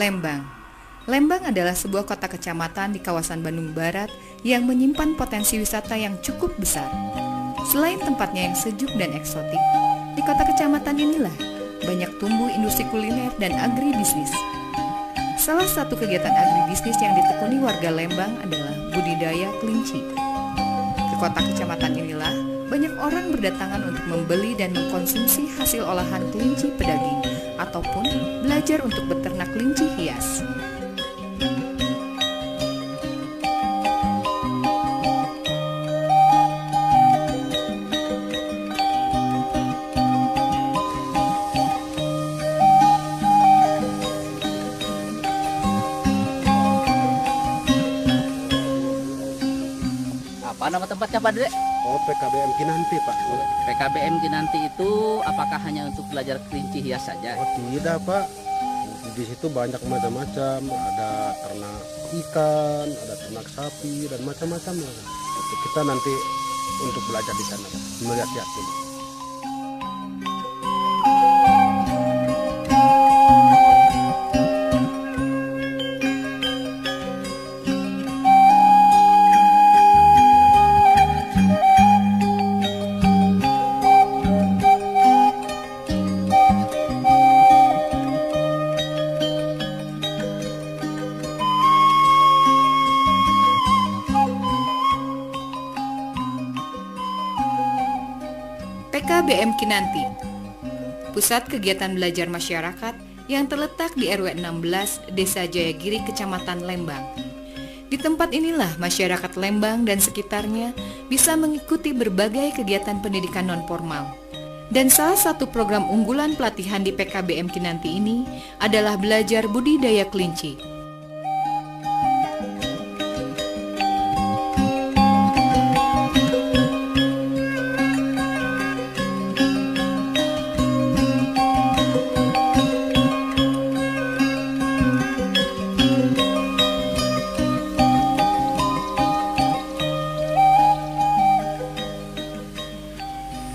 Lembang. Lembang adalah sebuah kota kecamatan di kawasan Bandung Barat yang menyimpan potensi wisata yang cukup besar. Selain tempatnya yang sejuk dan eksotik, di kota kecamatan inilah banyak tumbuh industri kuliner dan agribisnis. Salah satu kegiatan agribisnis yang ditekuni warga Lembang adalah budidaya kelinci. Ke kota kecamatan inilah banyak orang berdatangan untuk membeli dan mengkonsumsi hasil olahan kelinci pedaging ataupun belajar untuk beternak kelinci hias. Apa nama tempatnya Pak Dede? Oh, PKBM Kinanti, Pak. PKBM Kinanti itu apakah hanya untuk belajar kelinci hias saja? Oh, tidak, Pak. Di situ banyak macam-macam. Ada ternak ikan, ada ternak sapi, dan macam-macam. Kita nanti untuk belajar di sana, Pak. Melihat-lihat dulu. PKBM Kinanti, pusat kegiatan belajar masyarakat yang terletak di RW 16 Desa Jayagiri, Kecamatan Lembang. Di tempat inilah masyarakat Lembang dan sekitarnya bisa mengikuti berbagai kegiatan pendidikan non-formal. Dan salah satu program unggulan pelatihan di PKBM Kinanti ini adalah belajar budidaya kelinci.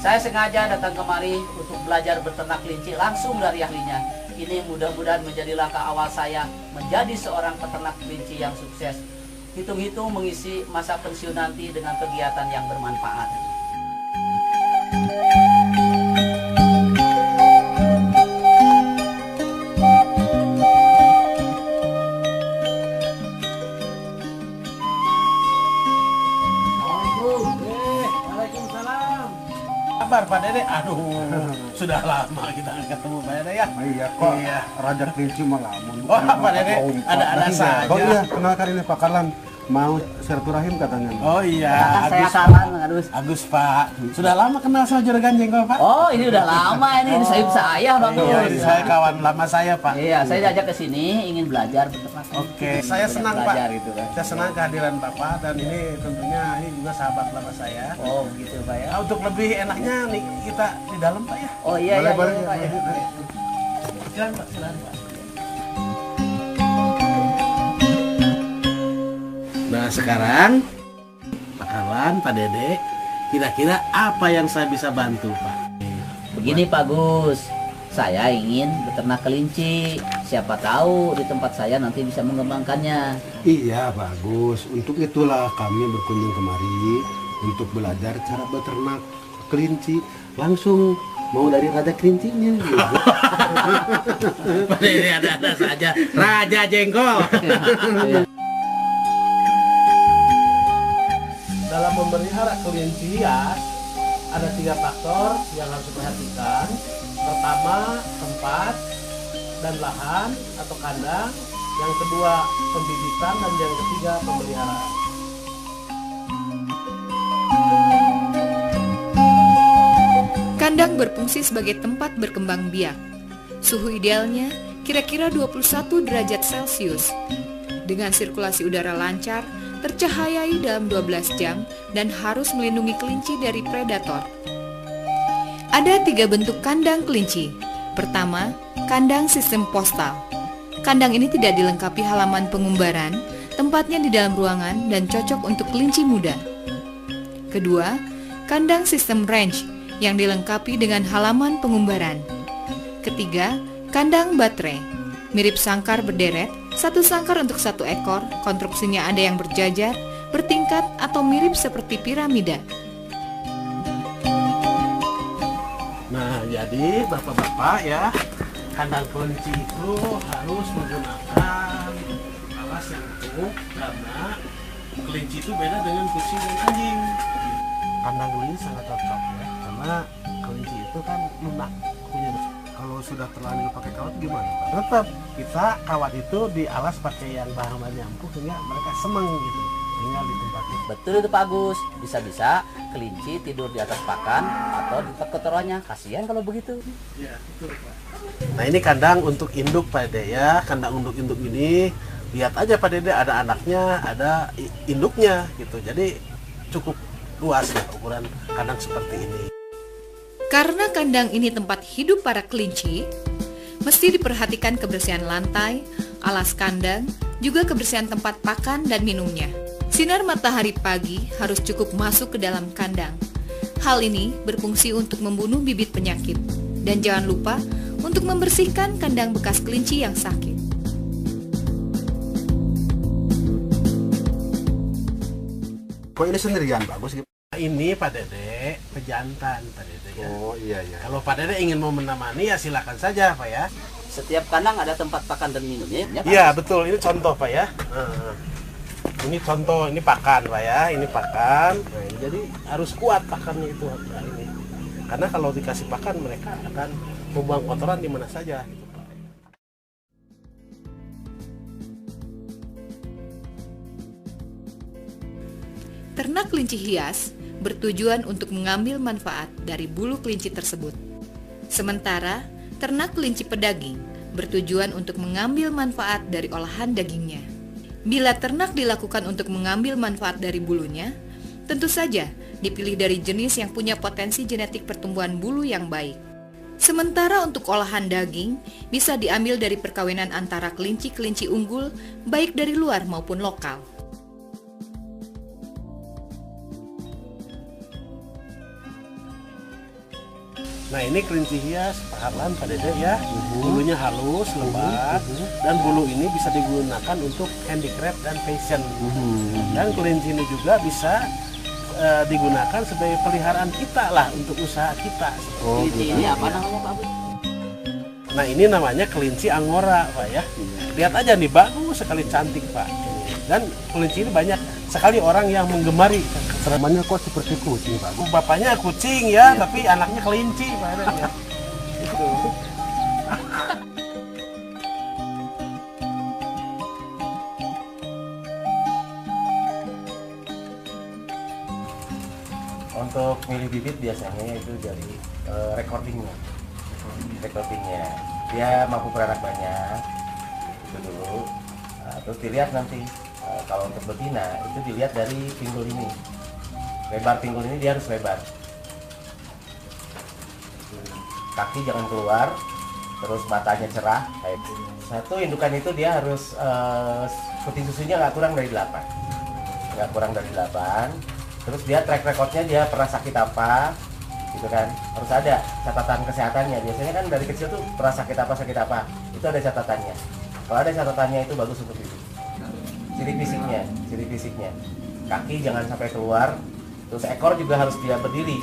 Saya sengaja datang kemari untuk belajar beternak kelinci langsung dari ahlinya. Ini mudah-mudahan menjadi langkah awal saya menjadi seorang peternak kelinci yang sukses. Hitung-hitung mengisi masa pensiun nanti dengan kegiatan yang bermanfaat. Kabar Pak Dede, aduh sudah lama kita nggak ketemu Pak Dede ya. Oh, iya, kok Iya. Raja Kelinci malamun. Oh Pak Dede, ada saja. Oh iya, kenalkan ini Pak Karlan. Mau silaturahim katanya. Oh iya, Saya Agus, kawan, Agus. Agus Pak. Sudah lama kenal sama Juragan Jengkol Pak? Oh, ini udah lama ini saya Bang Iya, Gus. ini saya kawan lama saya Pak. Iya, saya diajak ke sini ingin belajar beternak. Oke, saya senang Pak. Belajar gitu kan. Saya senang kehadiran Bapak dan ini tentunya ini juga sahabat lama saya. Oh, begitu Pak ya. Nah, untuk lebih enaknya nih kita di dalam Pak ya. Oh iya, iya, Boleh, iya, Pak ya. boleh. Silakan Pak, silakan Pak. Nah sekarang Pak Karlan, Pak Dede, kira-kira apa yang saya bisa bantu Pak? Begini Pak Gus, saya ingin beternak kelinci. Siapa tahu di tempat saya nanti bisa mengembangkannya. Iya, bagus. Untuk itulah kami berkunjung kemari untuk belajar cara beternak kelinci. Langsung mau dari Raja Kelincinya. Gitu. Pak Dede ada-ada saja, Raja Jengkol. Dalam memelihara kelinci hias, ada 3 faktor yang harus diperhatikan. Pertama, tempat dan lahan atau kandang. Yang kedua, pembibitan. Dan yang ketiga, pemeliharaan. Kandang berfungsi sebagai tempat berkembang biak. Suhu idealnya kira-kira 21 derajat Celcius. Dengan sirkulasi udara lancar, tercahayai dalam 12 jam dan harus melindungi kelinci dari predator. Ada 3 bentuk kandang kelinci. Pertama, kandang sistem postal. Kandang ini tidak dilengkapi halaman pengumbaran, tempatnya di dalam ruangan dan cocok untuk kelinci muda. Kedua, kandang sistem range yang dilengkapi dengan halaman pengumbaran. Ketiga, kandang baterai. Mirip sangkar berderet, satu sangkar untuk satu ekor, konstruksinya ada yang berjajar, bertingkat, atau mirip seperti piramida. Nah, jadi bapak-bapak ya, kandang kelinci itu harus menggunakan alas yang empuk karena kelinci itu beda dengan kucing dan anjing. Kandang kelinci sangat cocok ya, karena kelinci itu kan lunak punya. Kalau sudah terlanjur pakai kawat gimana, Pak? Tetap kita kawat itu dialas pakai yang bahannya empuk sehingga mereka senang gitu tinggal di tempat itu. Betul itu Pak Agus. Bisa-bisa kelinci tidur di atas pakan atau di kotorannya. Kasihan kalau begitu. Ya, betul Pak. Nah ini kandang untuk induk Pak Dede ya. Kandang untuk induk ini lihat aja Pak Dede, ada anaknya, ada induknya gitu. Jadi cukup luas ya ukuran kandang seperti ini. Karena kandang ini tempat hidup para kelinci, mesti diperhatikan kebersihan lantai, alas kandang, juga kebersihan tempat pakan dan minumnya. Sinar matahari pagi harus cukup masuk ke dalam kandang. Hal ini berfungsi untuk membunuh bibit penyakit. Dan jangan lupa untuk membersihkan kandang bekas kelinci yang sakit. Kok ini sendirian bagus gitu? Ini Pak Dede pejantan Pak Dede ya. Oh iya iya. Kalau Pak Dede ingin mau menemani ya silakan saja Pak ya. Setiap kandang ada tempat pakan dan minumnya. Ya, Pak? Iya betul, ini contoh Pak ya. Ini contoh, ini pakan Pak ya, ini pakan. Nah, jadi harus kuat pakannya itu ini. Karena kalau dikasih pakan mereka akan membuang kotoran di mana saja. Gitu, Pak. Ternak kelinci hias bertujuan untuk mengambil manfaat dari bulu kelinci tersebut. Sementara, ternak kelinci pedaging bertujuan untuk mengambil manfaat dari olahan dagingnya. Bila ternak dilakukan untuk mengambil manfaat dari bulunya, tentu saja dipilih dari jenis yang punya potensi genetik pertumbuhan bulu yang baik. Sementara untuk olahan daging, bisa diambil dari perkawinan antara kelinci-kelinci unggul, baik dari luar maupun lokal. Nah ini kelinci hias Pak Harlan, Pak Dede ya. Bulunya halus, lebat, dan bulu ini bisa digunakan untuk handicraft dan fashion. Dan kelinci ini juga bisa digunakan sebagai peliharaan kita lah untuk usaha kita. Ini apa namanya Pak Agus? Nah ini namanya kelinci angora Pak ya. Lihat aja nih, bagus sekali, cantik Pak. Dan kelinci ini banyak sekali orang yang menggemari. Namanya kok seperti kucing bagus. Bapaknya kucing ya, tapi anaknya kelinci Pak ya. Itu. Untuk milih bibit biasanya itu dari recordingnya. Dia mampu beranak banyak itu dulu. Terus dilihat nanti kalau untuk betina itu dilihat dari pinggul ini, lebar pinggul ini dia harus lebar, kaki jangan keluar, terus matanya cerah kayak gitu. Satu indukan itu dia harus puting susunya nggak kurang dari 8, terus dia track recordnya dia pernah sakit apa gitu kan, harus ada catatan kesehatannya. Biasanya kan dari kecil tuh pernah sakit apa, itu ada catatannya. Kalau ada catatannya itu bagus untuk bibit. Ciri fisiknya, kaki jangan sampai keluar, terus ekor juga harus dia berdiri.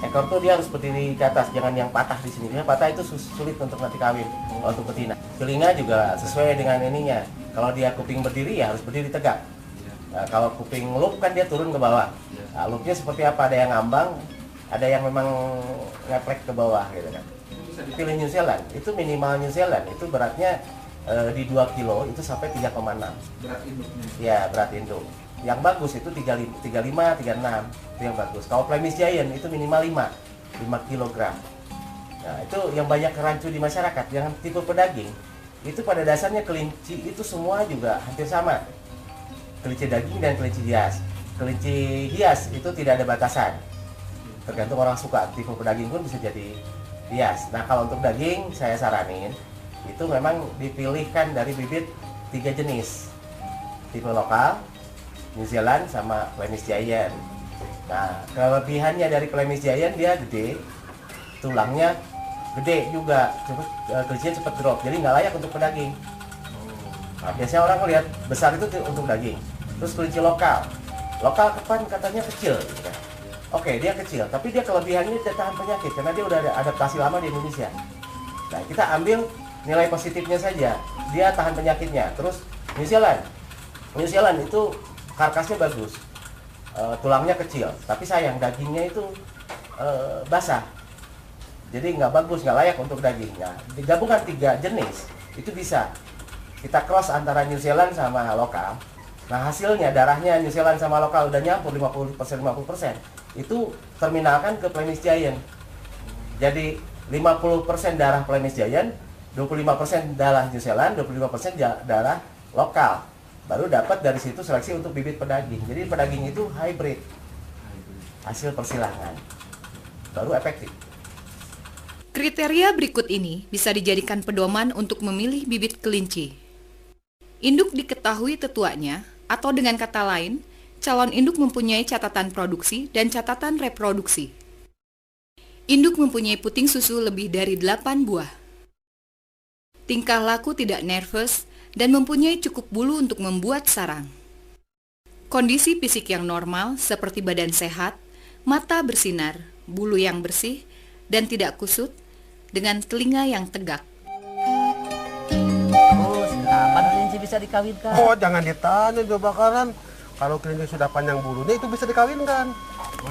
Ekor tuh dia harus berdiri ke atas, jangan yang patah di sini. Dia patah itu sulit untuk nanti kawin untuk betina. Telinga juga sesuai dengan ininya. Kalau dia kuping berdiri ya harus berdiri tegak. Nah, kalau kuping loop kan dia turun ke bawah. Nah, loopnya seperti apa? Ada yang ngambang, ada yang memang ngeplek ke bawah gitu kan. Pilih New Zealand, itu minimal New Zealand, itu beratnya di 2 kilo itu sampai 3,6 berat induknya. Ya, berat induk. Yang bagus itu 35, 36 itu yang bagus. Kalau Flemish Giant itu minimal 5 kilogram. Nah, itu yang banyak rancu di masyarakat. Yang tipe pedaging itu pada dasarnya kelinci itu semua juga hampir sama. Kelinci daging dan kelinci hias. Kelinci hias itu tidak ada batasan. Tergantung orang suka. Tipe pedaging pun bisa jadi hias. Nah, kalau untuk daging saya saranin itu memang dipilihkan dari bibit 3 jenis, tipe lokal, New Zealand, sama Flemish Giant. Nah, kelebihannya dari Flemish Giant dia gede, tulangnya gede juga, kelincinya cepat drop, jadi nggak layak untuk pedaging. Nah, biasanya orang lihat besar itu untuk daging. Terus kelinci lokal kapan katanya kecil gitu kan. Oke, dia kecil, tapi dia kelebihannya dia tahan penyakit karena dia udah ada adaptasi lama di Indonesia. Nah, kita ambil nilai positifnya saja, dia tahan penyakitnya. Terus New Zealand itu karkasnya bagus, tulangnya kecil, tapi sayang dagingnya itu basah, jadi nggak bagus, nggak layak untuk dagingnya. Digabungkan 3 jenis itu bisa kita cross antara New Zealand sama lokal. Nah, hasilnya darahnya New Zealand sama lokal udah nyampur 50% itu terminalkan ke Flemish Giant. Jadi 50% darah Flemish Giant, 25% darah New Zealand, 25% darah lokal. Baru dapat dari situ seleksi untuk bibit pedaging. Jadi pedaging itu hybrid, hasil persilangan, baru efektif. Kriteria berikut ini bisa dijadikan pedoman untuk memilih bibit kelinci. Induk diketahui tetuanya, atau dengan kata lain, calon induk mempunyai catatan produksi dan catatan reproduksi. Induk mempunyai puting susu lebih dari 8 buah. Tingkah laku tidak nervous dan mempunyai cukup bulu untuk membuat sarang. Kondisi fisik yang normal seperti badan sehat, mata bersinar, bulu yang bersih, dan tidak kusut, dengan telinga yang tegak. Terus, kapan kelinci bisa dikawinkan? Oh, jangan ditanya juga bakaran. Kalau kelinci sudah panjang bulunya itu bisa dikawinkan.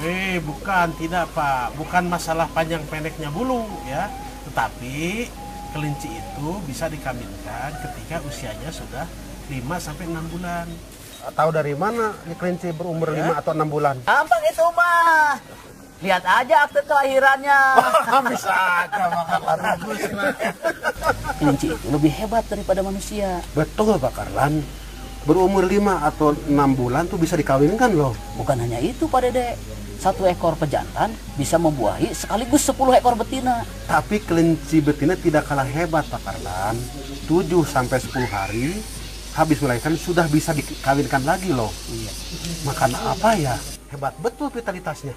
Weh, bukan, tidak Pak. Bukan masalah panjang pendeknya bulu ya. Tetapi kelinci itu bisa dikawinkan ketika usianya sudah 5-6 bulan. Tahu dari mana ini kelinci berumur 5 atau 6 bulan? Gampang itu mah. Lihat aja akte kelahirannya. Bisa aja Bakaran. Kelinci itu lebih hebat daripada manusia. Betul Pak Karlan. Berumur 5 atau 6 bulan tuh bisa dikawinkan loh. Bukan hanya itu Pak Dede. 1 ekor pejantan bisa membuahi sekaligus 10 ekor betina. Tapi kelinci betina tidak kalah hebat Pak Karlan. 7-10 hari habis melahirkan sudah bisa dikawinkan lagi loh. Iya. Makan apa ya? Hebat betul vitalitasnya.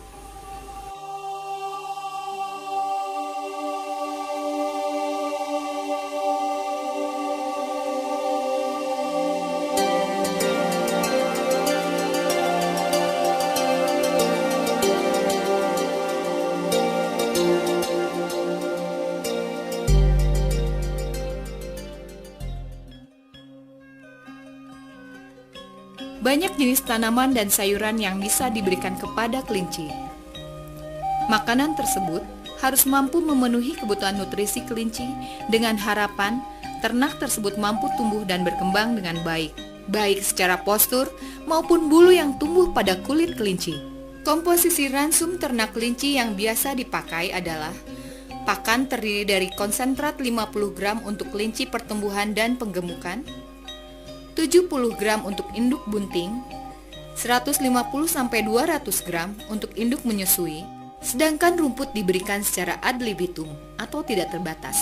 Banyak jenis tanaman dan sayuran yang bisa diberikan kepada kelinci. Makanan tersebut harus mampu memenuhi kebutuhan nutrisi kelinci dengan harapan ternak tersebut mampu tumbuh dan berkembang dengan baik, baik secara postur maupun bulu yang tumbuh pada kulit kelinci. Komposisi ransum ternak kelinci yang biasa dipakai adalah pakan terdiri dari konsentrat 50 gram untuk kelinci pertumbuhan dan penggemukan, 70 gram untuk induk bunting, 150-200 gram untuk induk menyusui, sedangkan rumput diberikan secara ad libitum atau tidak terbatas.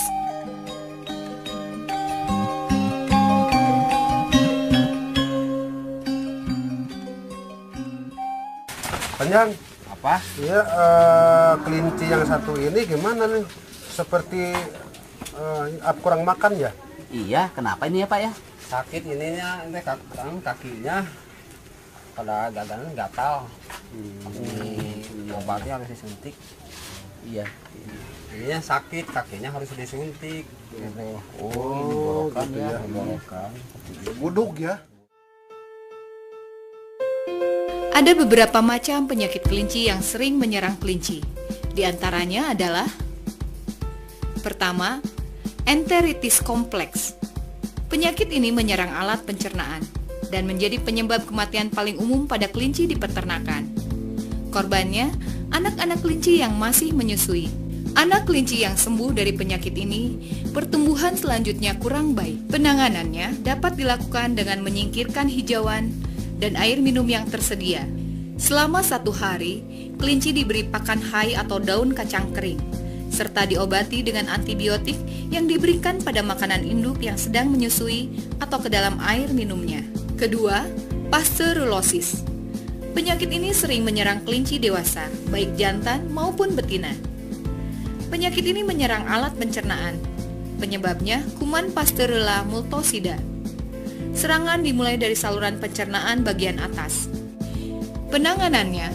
Panjang. Apa? Iya, kelinci yang satu ini gimana nih? Seperti kurang makan ya? Iya, kenapa ini ya Pak ya? Sakit ininya, ini kakinya pada gagal gatal. Ini obatnya harus disuntik. Iya. Ininya sakit, kakinya harus disuntik. Gitu. Oh, gitu ya. Buduk ya. Ada beberapa macam penyakit kelinci yang sering menyerang kelinci. Di antaranya adalah: pertama, enteritis kompleks. Penyakit ini menyerang alat pencernaan dan menjadi penyebab kematian paling umum pada kelinci di peternakan. Korbannya, anak-anak kelinci yang masih menyusui. Anak kelinci yang sembuh dari penyakit ini, pertumbuhan selanjutnya kurang baik. Penanganannya dapat dilakukan dengan menyingkirkan hijauan dan air minum yang tersedia. Selama 1 hari, kelinci diberi pakan hai atau daun kacang kering, serta diobati dengan antibiotik yang diberikan pada makanan induk yang sedang menyusui atau ke dalam air minumnya. Kedua, pasteurulosis. Penyakit ini sering menyerang kelinci dewasa, baik jantan maupun betina. Penyakit ini menyerang alat pencernaan. Penyebabnya kuman Pasteurella multocida. Serangan dimulai dari saluran pencernaan bagian atas. Penanganannya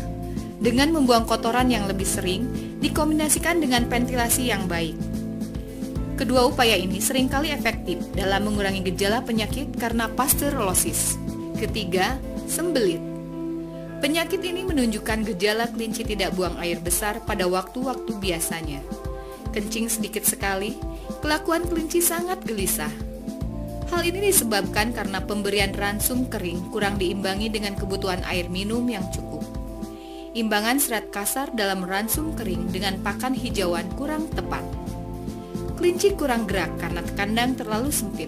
dengan membuang kotoran yang lebih sering dikombinasikan dengan ventilasi yang baik. Kedua upaya ini seringkali efektif dalam mengurangi gejala penyakit karena pasteurellosis. Ketiga, sembelit. Penyakit ini menunjukkan gejala kelinci tidak buang air besar pada waktu-waktu biasanya. Kencing sedikit sekali, kelakuan kelinci sangat gelisah. Hal ini disebabkan karena pemberian ransum kering kurang diimbangi dengan kebutuhan air minum yang cukup. Imbangan serat kasar dalam ransum kering dengan pakan hijauan kurang tepat. Kelinci kurang gerak karena kandang terlalu sempit.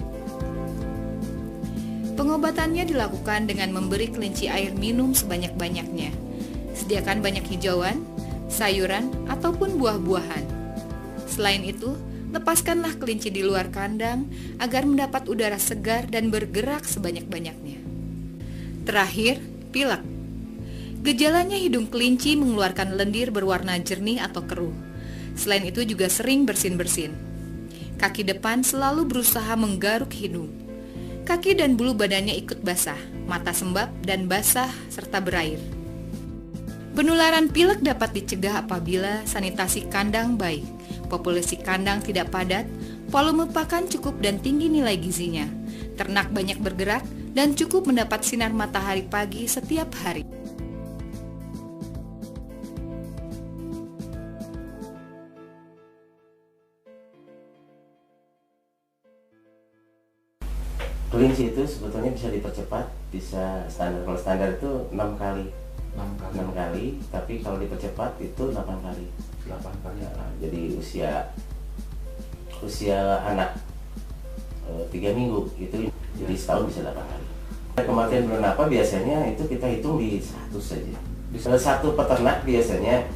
Pengobatannya dilakukan dengan memberi kelinci air minum sebanyak-banyaknya. Sediakan banyak hijauan, sayuran, ataupun buah-buahan. Selain itu, lepaskanlah kelinci di luar kandang agar mendapat udara segar dan bergerak sebanyak-banyaknya. Terakhir, pilek. Gejalanya hidung kelinci mengeluarkan lendir berwarna jernih atau keruh. Selain itu juga sering bersin-bersin. Kaki depan selalu berusaha menggaruk hidung. Kaki dan bulu badannya ikut basah, mata sembab dan basah serta berair. Penularan pilek dapat dicegah apabila sanitasi kandang baik, populasi kandang tidak padat, volume pakan cukup dan tinggi nilai gizinya, ternak banyak bergerak, dan cukup mendapat sinar matahari pagi setiap hari. Kelinci itu sebetulnya bisa dipercepat, bisa standar. Kalau standar itu 6 kali. 6 kali, tapi kalau dipercepat itu 8 kali. 8 kali. Ya, jadi usia anak 3 minggu itu jadi setahun bisa 8 kali. Kematian bulan apa biasanya itu kita hitung di 100 saja. Satu peternak biasanya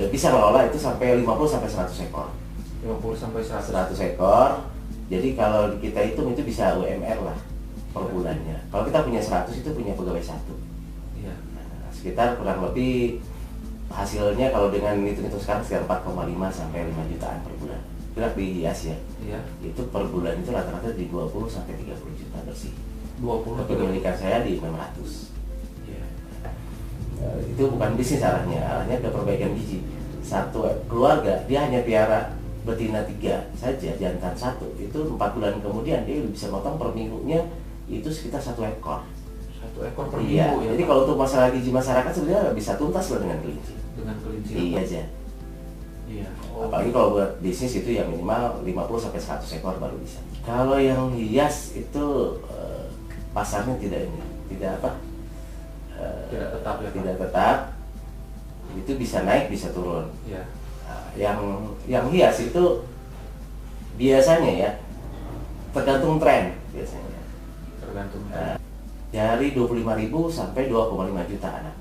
bisa ngelola itu sampai 50 sampai 100 ekor. 50 sampai 100 ekor. Jadi kalau kita hitung itu bisa UMR lah per bulannya. Kalau kita punya 100 itu punya pegawai 1. Iya. Nah, sekitar kurang lebih hasilnya kalau dengan hitung-hitung sekarang sekitar 4,5 sampai 5 jutaan per bulan. Gerak di hias ya. Iya. Itu per bulan itu rata-rata di 20 sampai 30 juta bersih. 20. Kepemilikan saya di 600. Iya. Itu bukan bisnis arahnya ke perbaikan gizi. Satu keluarga dia hanya piara betina 3 saja, jantan 1, itu 4 bulan kemudian dia bisa potong per minggunya itu sekitar 1 ekor. 1 ekor per Iya, minggu ya. jadi kalau untuk masalah gizi masyarakat sebenarnya bisa tuntas loh dengan kelinci. Dengan kelinci. Iya aja. Iya. Apalagi kalau buat bisnis itu ya minimal 50 sampai 100 ekor baru bisa. Kalau yang hias itu pasarnya tidak Tidak tetap ya, Pak? Tidak tetap. Itu bisa naik bisa turun. Iya. Yang hias itu biasanya ya tergantung tren biasanya. Tergantung. Dari 25.000 sampai 2,5 juta anak.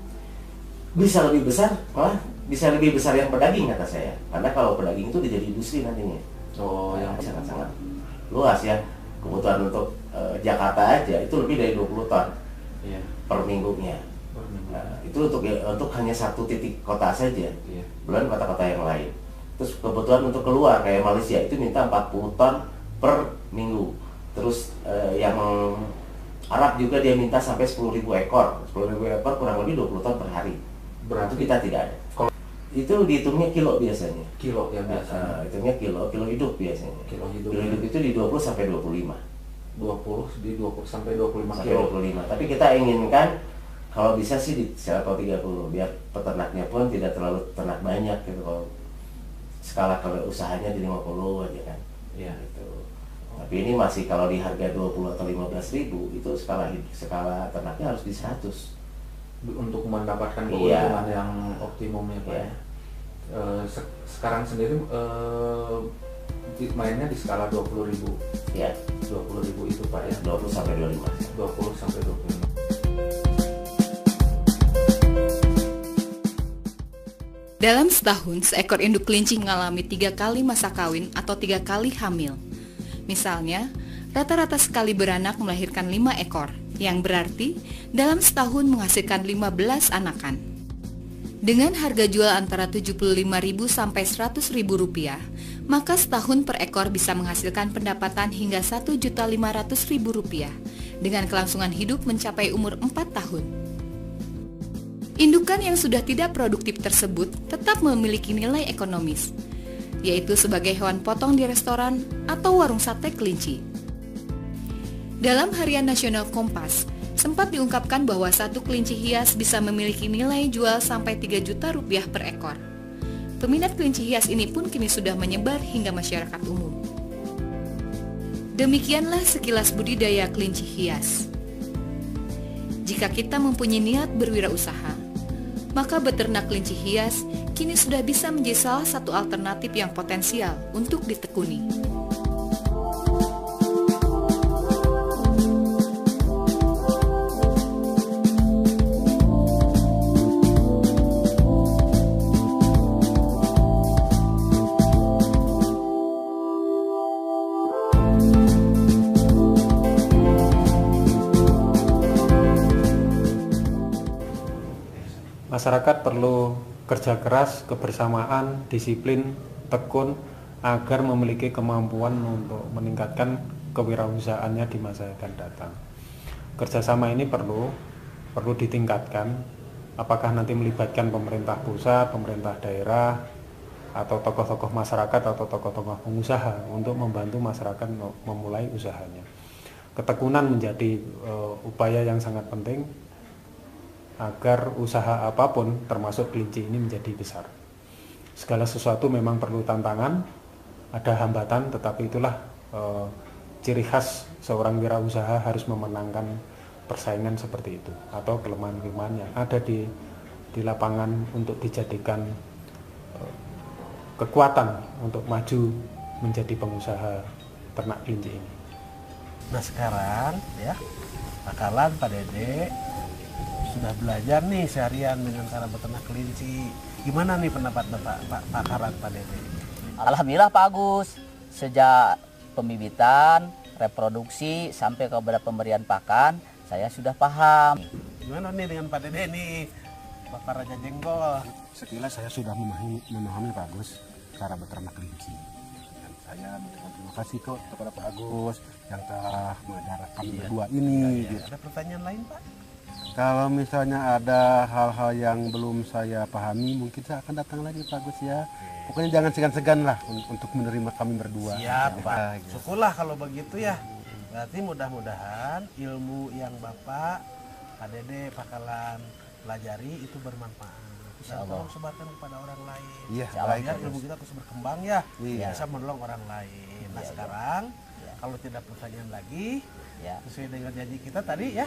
Bisa lebih besar, malah bisa lebih besar yang pedaging kata saya. Karena kalau pedaging itu jadi industri nantinya. Oh, yang sangat-sangat luas ya. Kebutuhan untuk Jakarta aja itu lebih dari 20 ton Iya. per minggunya. Per minggu. Nah, itu untuk hanya satu titik kota saja. Iya. Belum kota-kota yang lain. Terus kebutuhan untuk keluar kayak Malaysia itu minta 40 ton per minggu. Terus yang Arab juga dia minta sampai 10.000 ekor. 10.000 ekor kurang lebih 20 ton per hari. Berarti Itu kita tidak ada. Itu dihitungnya kilo biasanya. kilo ya biasanya. Hitungnya kilo hidup biasanya. Kilo hidup. Kilo hidup itu di 20 sampai 25. 20 sampai 25 Sampai kilo. 25. Tapi kita inginkan kalau bisa sih di level 30 biar peternaknya pun tidak terlalu ternak banyak gitu. Kalau skala kalau usahanya di 50 aja kan. Iya. Gitu. Tapi ini masih kalau di harga 20 atau 15.000 itu skala ternaknya harus di 100 Untuk mendapatkan Iya. keuntungan yang optimum ya, Pak. Iya. Sekarang sendiri mainnya di skala 20.000. ya. 20.000 itu, Pak ya. 20 sampai 25. 20 sampai 25. Dalam setahun, seekor induk kelinci mengalami 3 kali masa kawin atau 3 kali hamil. Misalnya, rata-rata sekali beranak melahirkan 5 ekor, yang berarti dalam setahun menghasilkan 15 anakan. Dengan harga jual antara Rp75.000 sampai Rp100.000, maka setahun per ekor bisa menghasilkan pendapatan hingga Rp1.500.000 dengan kelangsungan hidup mencapai umur 4 tahun. Indukan yang sudah tidak produktif tersebut tetap memiliki nilai ekonomis, yaitu sebagai hewan potong di restoran atau warung sate kelinci. Dalam Harian Nasional Kompas, sempat diungkapkan bahwa satu kelinci hias bisa memiliki nilai jual sampai Rp3 juta per ekor. Peminat kelinci hias ini pun kini sudah menyebar hingga masyarakat umum. Demikianlah sekilas budidaya kelinci hias. Jika kita mempunyai niat berwirausaha, maka beternak kelinci hias kini sudah bisa menjadi salah satu alternatif yang potensial untuk ditekuni. Masyarakat perlu kerja keras, kebersamaan, disiplin, tekun agar memiliki kemampuan untuk meningkatkan kewirausahaannya di masa akan datang. Kerjasama ini perlu ditingkatkan, apakah nanti melibatkan pemerintah pusat, pemerintah daerah, atau tokoh-tokoh masyarakat atau tokoh-tokoh pengusaha untuk membantu masyarakat memulai usahanya. Ketekunan menjadi upaya yang sangat penting agar usaha apapun termasuk kelinci ini menjadi besar. Segala sesuatu memang perlu tantangan, ada hambatan, tetapi itulah ciri khas seorang wirausaha harus memenangkan persaingan seperti itu, atau kelemahan-kelemahan yang ada di lapangan untuk dijadikan kekuatan untuk maju menjadi pengusaha ternak kelinci ini. Nah sekarang ya, bakalan Pak Dede sudah belajar nih seharian dengan cara beternak kelinci. Gimana nih pendapat Pak Dede? Alhamdulillah Pak Agus, sejak pembibitan, reproduksi sampai kepada pemberian pakan, saya sudah paham. Gimana nih dengan Pak Dede nih, Bapak Raja Jenggol? Sekilas saya sudah memahami Pak Agus cara beternak kelinci. Dan saya terima kasih kok kepada Pak Agus yang telah mengajarkan kami berdua ini. Gitu. Ada pertanyaan lain Pak? Kalau misalnya ada hal-hal yang belum saya pahami, mungkin saya akan datang lagi Pak Agus ya. Pokoknya jangan segan-segan lah untuk menerima kami berdua. Siap Pak, syukurlah kalau begitu ya. Berarti mudah-mudahan ilmu yang Bapak, Pak Dede bakalan pelajari itu bermanfaat. Bisa tolong sebarkan kepada orang lain. Iya, biar ilmu kita terus berkembang ya, Iya. bisa menolong orang lain. Nah sekarang kalau tidak pertanyaan lagi, sesuai dengan janji kita tadi ya,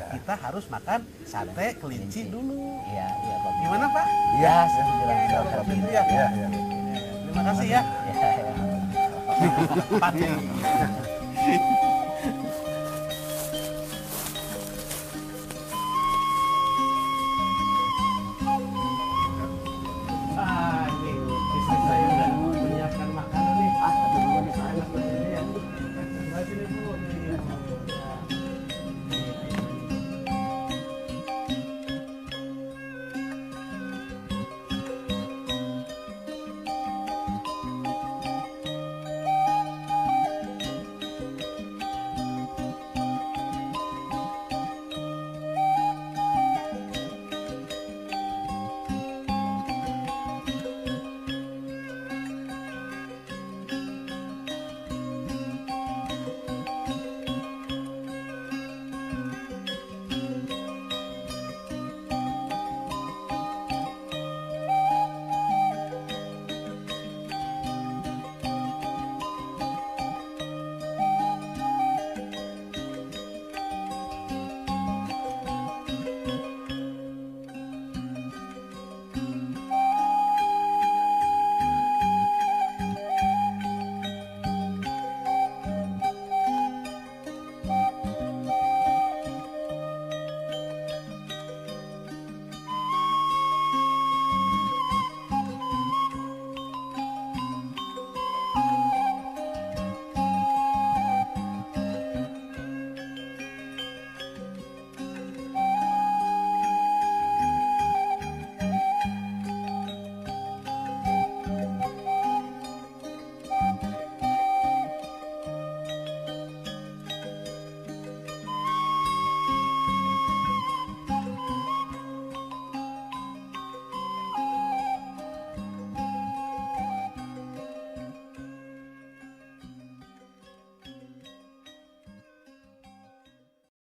kita harus makan sate kelinci dulu. Iya, Pak. Gimana Pak? Ya, Terima kasih ya. ya. Pak.